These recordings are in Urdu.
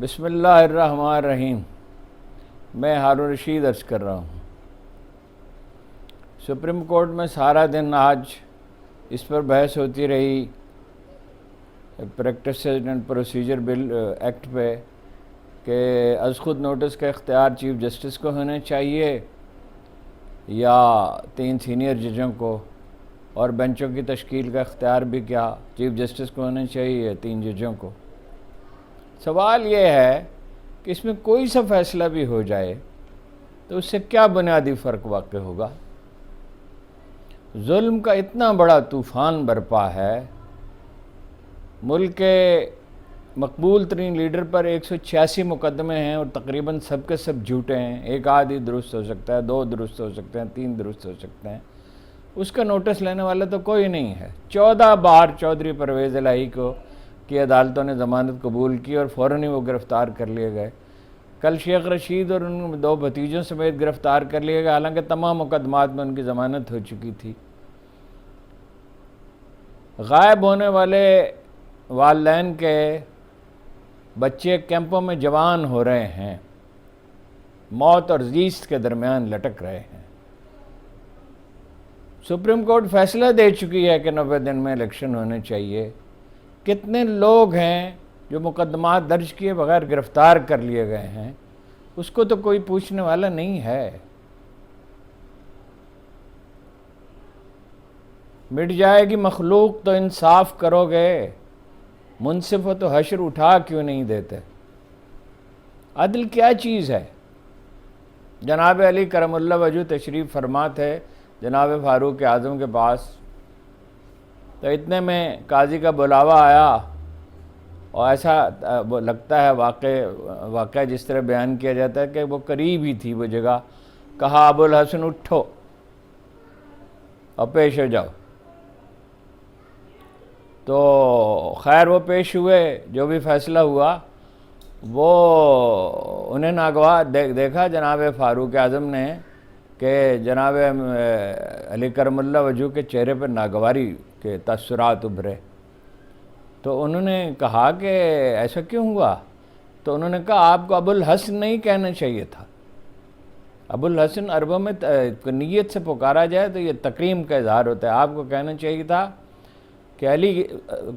بسم اللہ الرحمن الرحیم۔ میں ہارون رشید عرض کر رہا ہوں۔ سپریم کورٹ میں سارا دن آج اس پر بحث ہوتی رہی، practices and procedure bill act پہ، کہ از خود نوٹس کا اختیار چیف جسٹس کو ہونا چاہیے یا 3 سینئر ججوں کو، اور بینچوں کی تشکیل کا اختیار بھی کیا چیف جسٹس کو ہونا چاہیے یا 3 ججوں کو۔ سوال یہ ہے کہ اس میں کوئی سا فیصلہ بھی ہو جائے تو اس سے کیا بنیادی فرق واقع ہوگا؟ ظلم کا اتنا بڑا طوفان برپا ہے، ملک کے مقبول ترین لیڈر پر 186 مقدمے ہیں اور تقریباً سب کے سب جھوٹے ہیں، ایک آدھ ہی درست ہو سکتا ہے، 2 درست ہو سکتے ہیں، 3 درست ہو سکتے ہیں۔ اس کا نوٹس لینے والا تو کوئی نہیں ہے۔ 14 بار چودھری پرویز الہی کی عدالتوں نے ضمانت قبول کی اور فوراً ہی وہ گرفتار کر لیے گئے۔ کل شیخ رشید اور ان 2 بھتیجوں سمیت گرفتار کر لیے گئے، حالانکہ تمام مقدمات میں ان کی ضمانت ہو چکی تھی۔ غائب ہونے والے والدین کے بچے کیمپوں میں جوان ہو رہے ہیں، موت اور زیست کے درمیان لٹک رہے ہیں۔ سپریم کورٹ فیصلہ دے چکی ہے کہ 90 دن میں الیکشن ہونے چاہیے۔ کتنے لوگ ہیں جو مقدمات درج کیے بغیر گرفتار کر لیے گئے ہیں، اس کو تو کوئی پوچھنے والا نہیں ہے۔ مٹ جائے گی مخلوق تو انصاف کرو گے، منصف ہو تو حشر اٹھا کیوں نہیں دیتے؟ عدل کیا چیز ہے؟ جناب علی کرم اللہ وجہ تشریف فرما تھے جناب فاروق اعظم کے پاس، تو اتنے میں قاضی کا بلاوا آیا، اور ایسا لگتا ہے واقعہ جس طرح بیان کیا جاتا ہے کہ وہ قریب ہی تھی وہ جگہ۔ کہا ابو الحسن اٹھو اور پیش ہو جاؤ۔ تو خیر وہ پیش ہوئے، جو بھی فیصلہ ہوا وہ انہیں ناگوار دیکھا جناب فاروق اعظم نے کہ جناب علی کرم اللہ وجہ کے چہرے پر ناگواری کے تاثرات ابھرے۔ تو انہوں نے کہا کہ ایسا کیوں ہوا؟ تو انہوں نے کہا آپ کو ابو الحسن نہیں کہنا چاہیے تھا۔ ابو الحسن عربوں میں نیت سے پکارا جائے تو یہ تکریم کا اظہار ہوتا ہے۔ آپ کو کہنا چاہیے تھا کہ علی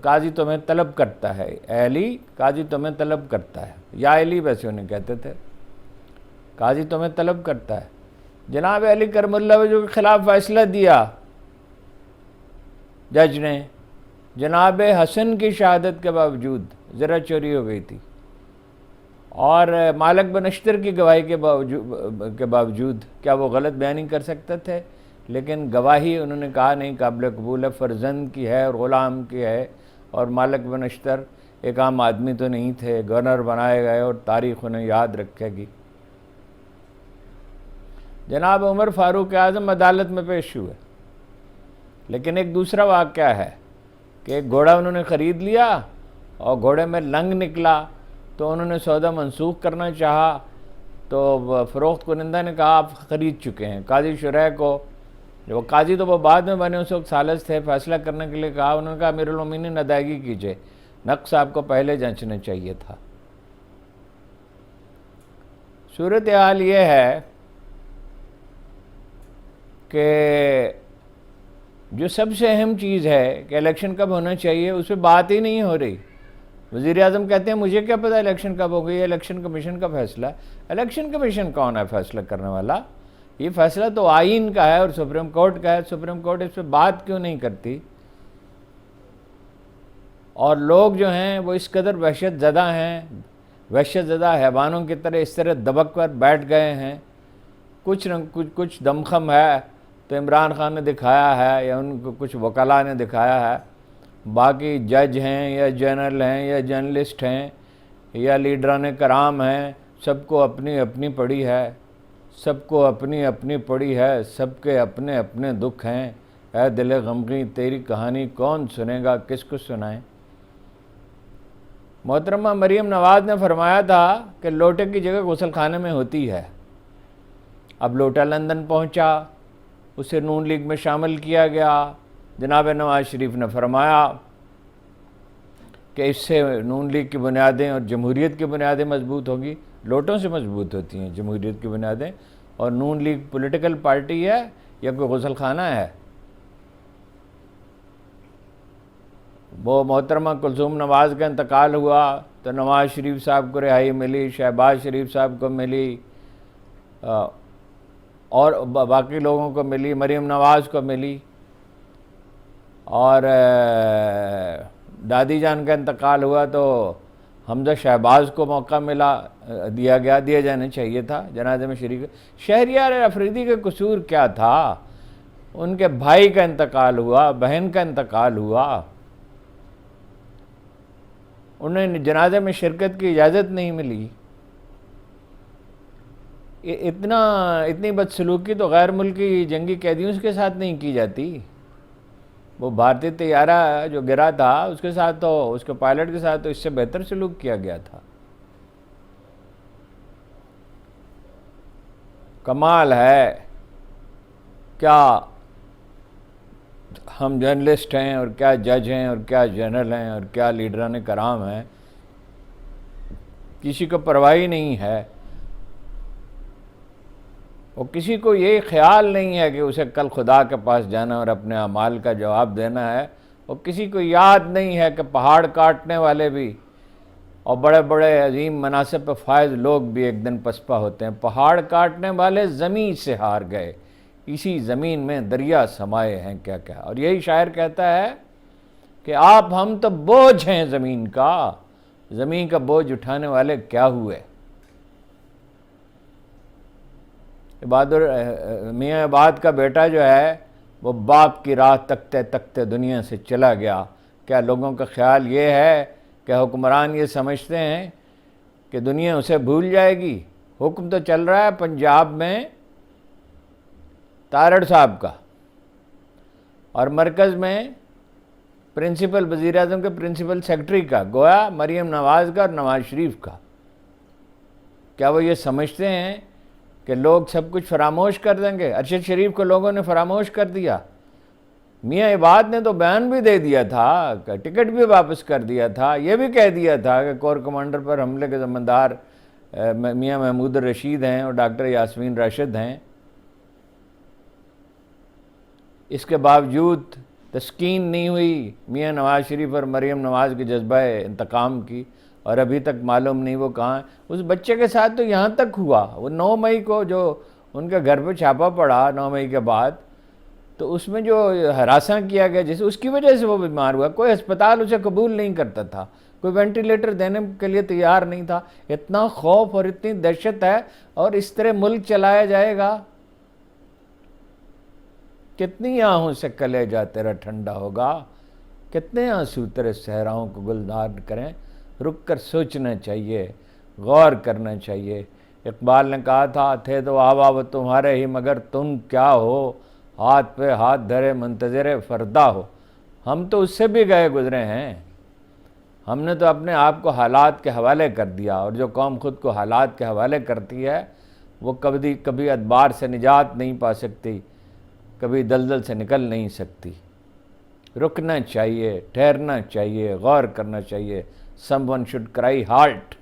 قاضی تمہیں طلب کرتا ہے، اے علی قاضی تمہیں طلب کرتا ہے، یا علی ویسے انہیں کہتے تھے، قاضی تمہیں طلب کرتا ہے۔ جناب علی کرم اللہ وجہ کے خلاف فیصلہ دیا جج نے، جناب حسن کی شہادت کے باوجود، زرہ چوری ہو گئی تھی، اور مالک بن اشتر کی گواہی کے باوجود کیا وہ غلط بیانی کر سکتے تھے؟ لیکن گواہی انہوں نے کہا نہیں قابل قبول ہے، فرزند کی ہے اور غلام کی ہے، اور مالک بن اشتر ایک عام آدمی تو نہیں تھے، گورنر بنائے گئے اور تاریخ انہیں یاد رکھے گی۔ جناب عمر فاروق اعظم عدالت میں پیش ہوئے، لیکن ایک دوسرا واقعہ ہے کہ ایک گھوڑا انہوں نے خرید لیا اور گھوڑے میں لنگ نکلا، تو انہوں نے سودا منسوخ کرنا چاہا، تو فروخت کنندہ نے کہا آپ خرید چکے ہیں۔ قاضی شرح کو، جو قاضی تو وہ بعد میں بنے، اس وقت ثالث تھے، فیصلہ کرنے کے لیے کہا، انہوں نے کہا امیر المومنین ادائیگی کیجئے، نقص آپ کو پہلے جانچنا چاہیے تھا۔ صورتحال یہ ہے کہ جو سب سے اہم چیز ہے کہ الیکشن کب ہونا چاہیے، اس پہ بات ہی نہیں ہو رہی۔ وزیر اعظم کہتے ہیں مجھے کیا پتہ الیکشن کب ہوگی، یہ الیکشن کمیشن کا فیصلہ ہے۔ الیکشن کمیشن کون ہے فیصلہ کرنے والا؟ یہ فیصلہ تو آئین کا ہے اور سپریم کورٹ کا ہے۔ سپریم کورٹ اس پہ بات کیوں نہیں کرتی؟ اور لوگ جو ہیں وہ اس قدر وحشت زدہ ہیں، وحشت زدہ حیوانوں کی طرح اس طرح دبک کر بیٹھ گئے ہیں۔ کچھ دمخم ہے تو عمران خان نے دکھایا ہے یا ان کو کچھ وکلاء نے دکھایا ہے، باقی جج ہیں یا جنرل ہیں یا جرنلسٹ ہیں یا لیڈران کرام ہیں، سب کو اپنی اپنی پڑی ہے، سب کو اپنی اپنی پڑی ہے، سب کے اپنے اپنے دکھ ہیں۔ اے دل غمگین تیری کہانی کون سنے گا، کس کو سنائیں؟ محترمہ مریم نواز نے فرمایا تھا کہ لوٹے کی جگہ غسل خانے میں ہوتی ہے۔ اب لوٹا لندن پہنچا، اسے نون لیگ میں شامل کیا گیا۔ جناب نواز شریف نے فرمایا کہ اس سے نون لیگ کی بنیادیں اور جمہوریت کی بنیادیں مضبوط ہوں گی؟ لوٹوں سے مضبوط ہوتی ہیں جمہوریت کی بنیادیں، اور نون لیگ پولیٹیکل پارٹی ہے یا کوئی غسل خانہ ہے؟ وہ محترمہ کلثوم نواز کا انتقال ہوا تو نواز شریف صاحب کو رہائی ملی، شہباز شریف صاحب کو ملی، اور باقی لوگوں کو ملی، مریم نواز کو ملی، اور دادی جان کا انتقال ہوا تو حمزہ شہباز کو موقع ملا، دیا جانا چاہیے تھا جنازے میں شریک۔ شہریار افریدی کا قصور کیا تھا؟ ان کے بھائی کا انتقال ہوا، بہن کا انتقال ہوا، انہیں جنازے میں شرکت کی اجازت نہیں ملی۔ اتنی بدسلوکی تو غیر ملکی جنگی قیدیوں کے ساتھ نہیں کی جاتی۔ وہ بھارتی طیارہ جو گرا تھا اس کے ساتھ تو، اس کے پائلٹ کے ساتھ تو اس سے بہتر سلوک کیا گیا تھا۔ کمال ہے، کیا ہم جرنلسٹ ہیں اور کیا جج ہیں اور کیا جنرل ہیں اور کیا لیڈران کرام ہیں، کسی کو پرواہ نہیں ہے، اور کسی کو یہ خیال نہیں ہے کہ اسے کل خدا کے پاس جانا اور اپنے اعمال کا جواب دینا ہے، اور کسی کو یاد نہیں ہے کہ پہاڑ کاٹنے والے بھی اور بڑے بڑے عظیم مناصب پہ فائز لوگ بھی ایک دن پسپا ہوتے ہیں۔ پہاڑ کاٹنے والے زمین سے ہار گئے، اسی زمین میں دریا سمائے ہیں کیا کیا۔ اور یہی شاعر کہتا ہے کہ آپ ہم تو بوجھ ہیں زمین کا، زمین کا بوجھ اٹھانے والے کیا ہوئے۔ میاں عباد کا بیٹا جو ہے وہ باپ کی راہ تکتے تکتے دنیا سے چلا گیا۔ کیا لوگوں کا خیال یہ ہے کہ حکمران یہ سمجھتے ہیں کہ دنیا اسے بھول جائے گی؟ حکم تو چل رہا ہے پنجاب میں تارڑ صاحب کا، اور مرکز میں پرنسپل وزیر اعظم کے پرنسپل سیکرٹری کا، گویا مریم نواز کا اور نواز شریف کا۔ کیا وہ یہ سمجھتے ہیں کہ لوگ سب کچھ فراموش کر دیں گے؟ ارشد شریف کو لوگوں نے فراموش کر دیا۔ میاں عباد نے تو بیان بھی دے دیا تھا، ٹکٹ بھی واپس کر دیا تھا، یہ بھی کہہ دیا تھا کہ کور کمانڈر پر حملے کے ذمہ دار میاں محمود الرشید ہیں اور ڈاکٹر یاسمین راشد ہیں۔ اس کے باوجود تسکین نہیں ہوئی میاں نواز شریف اور مریم نواز کے جذبہ انتقام کی، اور ابھی تک معلوم نہیں وہ کہاں ہیں۔ اس بچے کے ساتھ تو یہاں تک ہوا، وہ 9 مئی کو جو ان کے گھر پہ چھاپا پڑا 9 مئی کے بعد، تو اس میں جو ہراساں کیا گیا جس اس کی وجہ سے وہ بیمار ہوا، کوئی ہسپتال اسے قبول نہیں کرتا تھا، کوئی وینٹیلیٹر دینے کے لیے تیار نہیں تھا۔ اتنا خوف اور اتنی دہشت ہے، اور اس طرح ملک چلایا جائے گا؟ کتنی آہوں سے کلیجہ تیرا ٹھنڈا ہوگا، کتنے آنسو تیرے صحراؤں کو گلزار کریں۔ رک کر سوچنا چاہیے، غور کرنا چاہیے۔ اقبال نے کہا تھا، تھے تو آوا وہ تمہارے ہی مگر تم کیا ہو، ہاتھ پہ ہاتھ دھرے منتظر فردا ہو۔ ہم تو اس سے بھی گئے گزرے ہیں، ہم نے تو اپنے آپ کو حالات کے حوالے کر دیا، اور جو قوم خود کو حالات کے حوالے کرتی ہے وہ کبھی ادبار سے نجات نہیں پا سکتی، کبھی دلدل سے نکل نہیں سکتی۔ رکنا چاہیے، ٹھہرنا چاہیے، غور کرنا چاہیے۔ Someone should cry halt.